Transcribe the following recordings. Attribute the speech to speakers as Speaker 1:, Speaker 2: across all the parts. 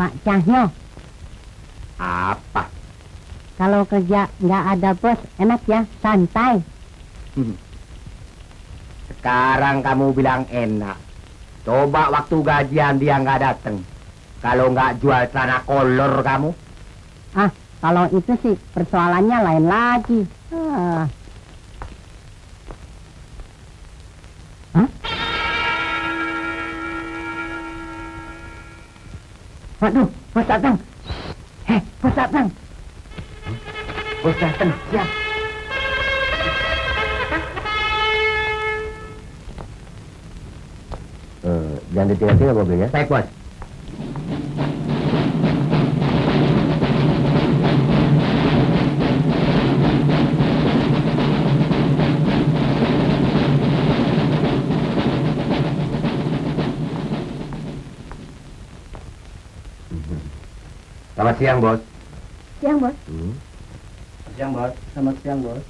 Speaker 1: Pak Cahyo.
Speaker 2: Apa?
Speaker 1: Kalau kerja nggak ada bos, enak ya, santai.
Speaker 2: Sekarang kamu bilang enak. Coba waktu gajian dia nggak datang. Kalau nggak jual celana kolor kamu.
Speaker 1: Ah, kalau itu sih persoalannya lain lagi. Hah? Waduh, bos datang. Bos datang.
Speaker 2: Bos datang, siap. Jangan ditinggal-tinggal mobilnya. Baik, bos. Selamat siang, bos.
Speaker 1: Siang, bos.
Speaker 2: Siang, bos.
Speaker 3: Selamat siang, bos.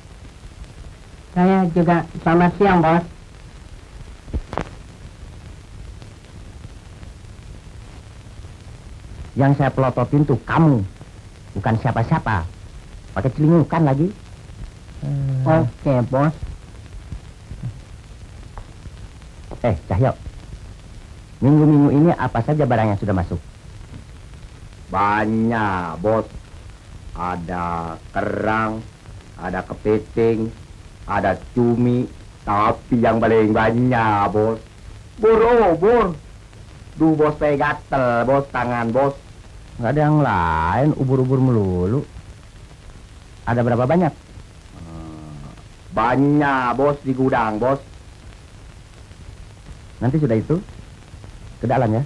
Speaker 1: Saya juga selamat siang, bos.
Speaker 2: Yang saya pelototin tuh kamu, bukan siapa-siapa. Pakai celingukan lagi.
Speaker 1: Oke, bos.
Speaker 2: Cahyo. Minggu-minggu ini apa saja barang yang sudah masuk? Banyak, bos. Ada kerang, ada kepiting, ada cumi, tapi yang paling banyak, bos. Bor. Duh, bos, saya gatel, bos, tangan, bos. Nggak ada yang lain, ubur-ubur melulu. Ada berapa banyak? Banyak, bos, di gudang, bos. Nanti sudah itu, ke dalam ya.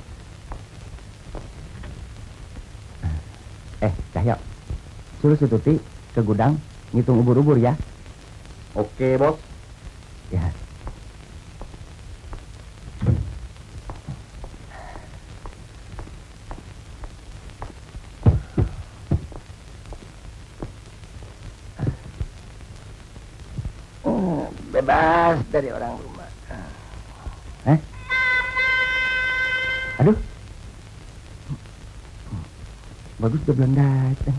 Speaker 2: Cahyo, suruh si Tuti ke gudang ngitung ubur-ubur ya. Oke, bos. Ya. Bebas dari orang rumah. Aduh. Bagus udah belum datang.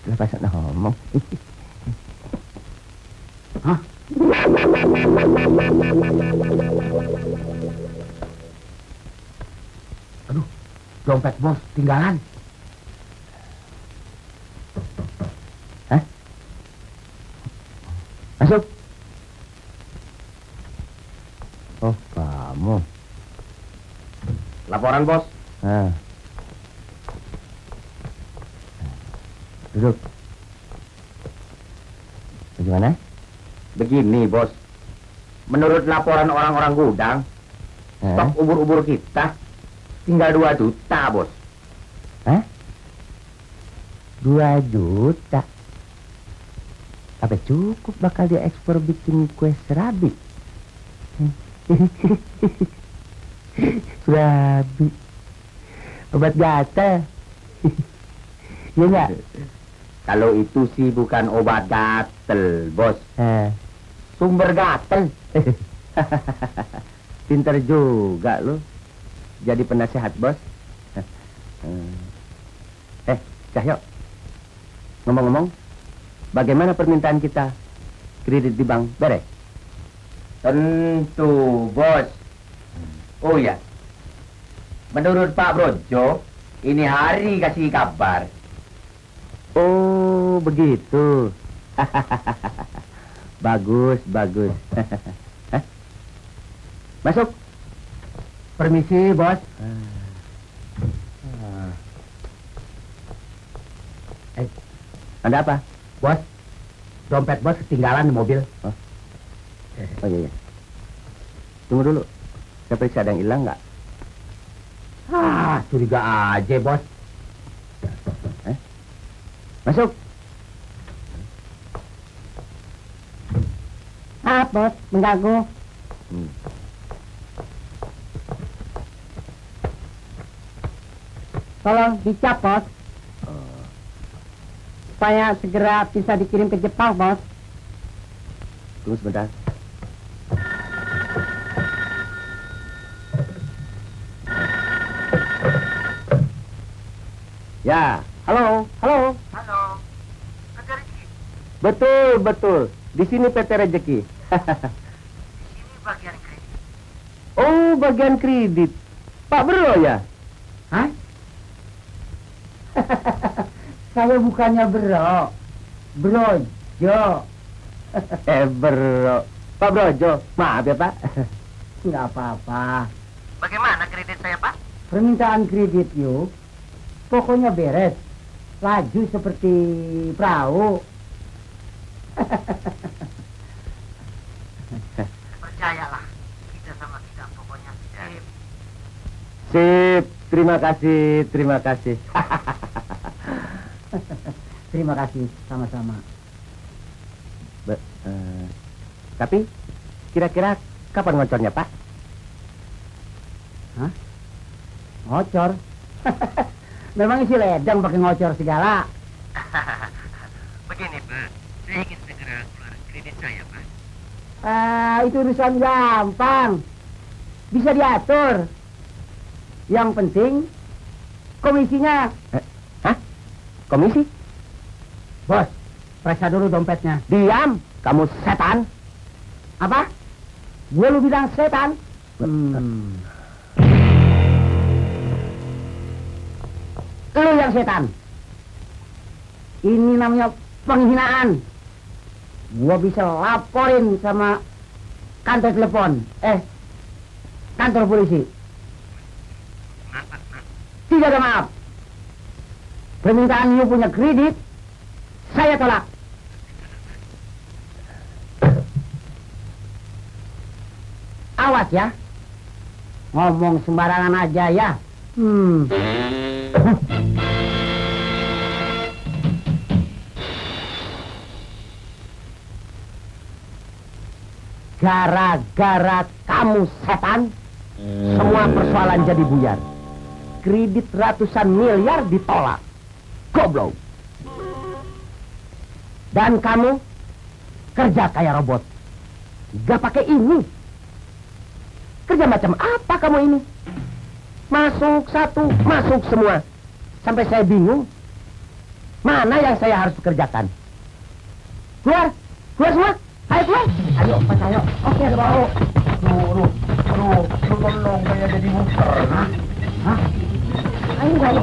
Speaker 2: Setelah pasang ngomong. Hah? Aduh, dompet bos tinggalan. Hah? Masuk. Oh, kamu. Laporan, bos. Duduk. Bagaimana? Begini, bos. Menurut laporan orang-orang gudang, stok ubur-ubur kita tinggal 2 juta, bos. 2 juta? Apa cukup bakal dia ekspor bikin kue serabi? Serabi. Obat gatal. Iya nggak? Kalau itu sih bukan obat gatel, bos. Sumber gatel. Pinter juga lo. Jadi penasehat, bos. Cahyo. Ngomong-ngomong, bagaimana permintaan kita? Kredit di bank, beres? Tentu, bos. Oh ya, menurut Pak Brojo, ini hari kasih kabar. Oh, begitu. Bagus. Masuk. Permisi, bos. Ada apa? Bos, dompet bos ketinggalan di mobil. Oh iya. Tunggu dulu. Saya periksa ada yang hilang nggak? Curiga aja, bos. Masuk.
Speaker 1: Bos, mengganggu. Tolong dicap, bos. Supaya segera bisa dikirim ke Jepang, bos.
Speaker 2: Tunggu sebentar. Ya, halo.
Speaker 3: Halo, PT Rezeki.
Speaker 2: Betul. Di sini PT Rezeki.
Speaker 3: Di sini bagian kredit.
Speaker 2: Oh, bagian kredit. Pak Bro ya?
Speaker 3: Hah? Saya bukannya Bro. Brojo.
Speaker 2: Bro. Pak Brojo, maaf ya Pak.
Speaker 3: Nggak apa-apa.
Speaker 4: Bagaimana kredit saya, Pak?
Speaker 3: Permintaan kredit yuk. Pokoknya beres. Laju seperti perahu.
Speaker 4: Percayalah, kita sama kita pokoknya.
Speaker 2: Sip, terima kasih.
Speaker 3: Terima kasih, sama-sama.
Speaker 2: Tapi, kira-kira kapan ngocornya Pak?
Speaker 3: Hah? Ngocor? Memang isi ledang pakai ngocor segala.
Speaker 4: Begini, Pak. Saya ingin segera keluar kredit saya, Pak.
Speaker 3: Itu urusan gampang. Bisa diatur. Yang penting, komisinya.
Speaker 2: Hah? Komisi?
Speaker 3: Bos, periksa dulu dompetnya.
Speaker 2: Diam, kamu setan.
Speaker 3: Apa? Gue lu bilang setan? Lu yang setan. Ini namanya penghinaan. Gua bisa laporin sama kantor telepon. Kantor polisi.
Speaker 4: Maaf, Pak.
Speaker 3: Tidak ada maaf. Permintaan lu punya kredit, saya tolak. Awas ya. Ngomong sembarangan aja ya. Gara-gara kamu setan, semua persoalan jadi buyar. Kredit ratusan miliar ditolak. Goblok. Dan kamu kerja kayak robot. Gak pakai ini. Kerja macam apa kamu ini? Masuk satu, masuk semua. Sampai saya bingung. Mana yang saya harus kerjakan? Keluar semua. Ayo keluar. Ayo, Mas, ayo. Oke, bawa. Lu tolong saya jadi muter. Hah? Ayo.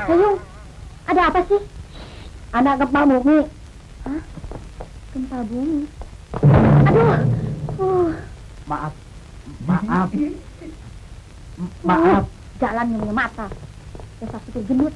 Speaker 1: Sayung, ada apa sih? Anak gempa bumi. Hah? Gempa bumi? Aduh.
Speaker 3: Maaf.
Speaker 1: Jalan yang punya mata. Dasar supir gendut.